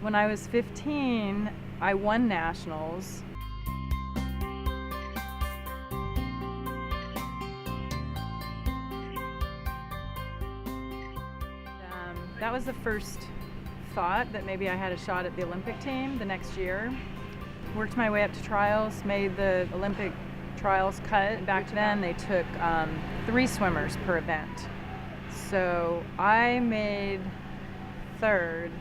When I was 15, I won nationals. That was the first thought that maybe I had a shot at the Olympic team the next year. Worked my way up to trials, made the Olympic trials cut. Back then they took 3 swimmers per event. So I made 3rd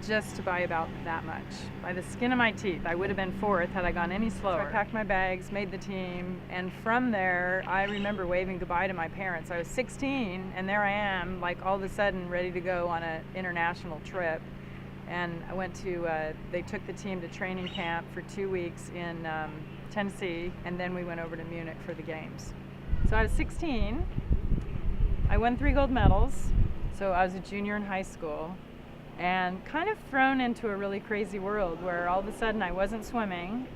just by about that much. By the skin of my teeth. I would have been 4th had I gone any slower. So I packed my bags, made the team, and from there I remember waving goodbye to my parents. I was 16 and there I am, like all of a sudden ready to go on an international trip. And I went to, they took the team to training camp for 2 weeks in Tennessee, and then we went over to Munich for the games. So I was 16, I won 3 gold medals, so I was a junior in high school, and kind of thrown into a really crazy world where all of a sudden I wasn't swimming.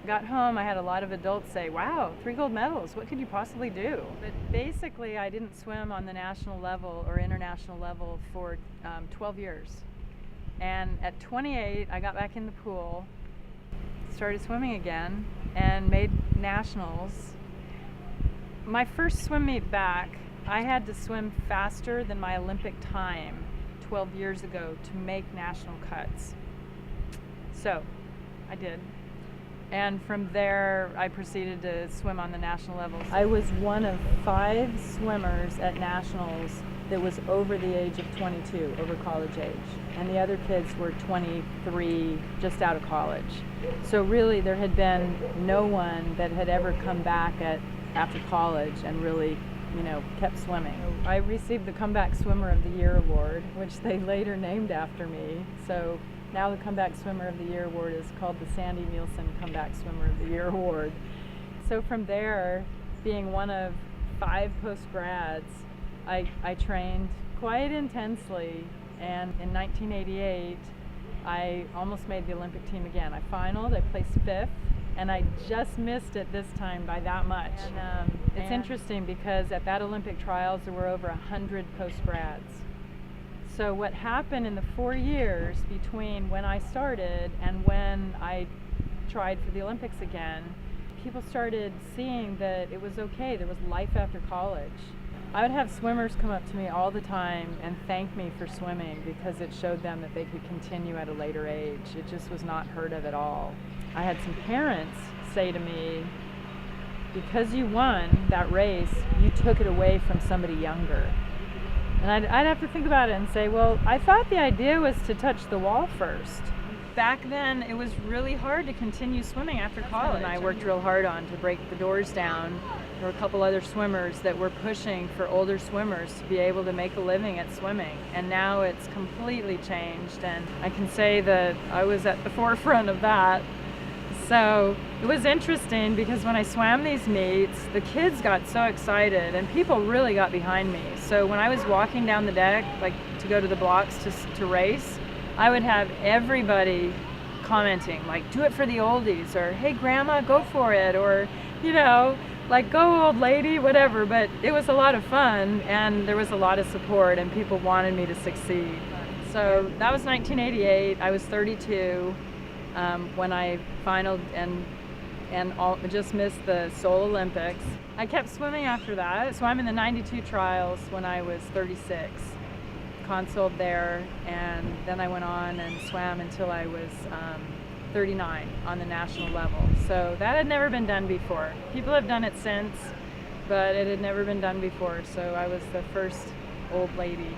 Got home, I had a lot of adults say, wow, 3 gold medals, what could you possibly do? But basically I didn't swim on the national level or international level for 12 years. And at 28, I got back in the pool, started swimming again, and made nationals. My first swim meet back, I had to swim faster than my Olympic time 12 years ago to make national cuts. So I did. And from there, I proceeded to swim on the national levels. I was one of 5 swimmers at nationals that was over the age of 22, over college age. And the other kids were 23, just out of college. So really, there had been no one that had ever come back after college and really, kept swimming. I received the Comeback Swimmer of the Year award, which they later named after me. So now the Comeback Swimmer of the Year award is called the Sandy Neilson Comeback Swimmer of the Year award. So from there, being one of 5 post-grads, I trained quite intensely, and in 1988 I almost made the Olympic team again. I finaled, I placed 5th, and I just missed it this time by that much. And it's interesting because at that Olympic trials there were over 100 post-grads. So what happened in the 4 years between when I started and when I tried for the Olympics again, people started seeing that it was okay, there was life after college. I would have swimmers come up to me all the time and thank me for swimming because it showed them that they could continue at a later age. It just was not heard of at all. I had some parents say to me, because you won that race, you took it away from somebody younger. And I'd have to think about it and say, well, I thought the idea was to touch the wall first. Back then, it was really hard to continue swimming after college. And I worked real hard on to break the doors down. There were a couple other swimmers that were pushing for older swimmers to be able to make a living at swimming. And now it's completely changed. And I can say that I was at the forefront of that. So it was interesting because when I swam these meets, the kids got so excited and people really got behind me. So when I was walking down the deck, like to go to the blocks to race, I would have everybody commenting, like, do it for the oldies, or hey grandma, go for it, or like go old lady, whatever. But it was a lot of fun and there was a lot of support and people wanted me to succeed. So that was 1988. I was 32 when I finaled and just missed the Seoul Olympics. I kept swimming after that. So I'm in the 92 trials when I was 36. Consoled there, and then I went on and swam until I was 39 on the national level. So that had never been done before. People have done it since, but it had never been done before. So I was the first old lady.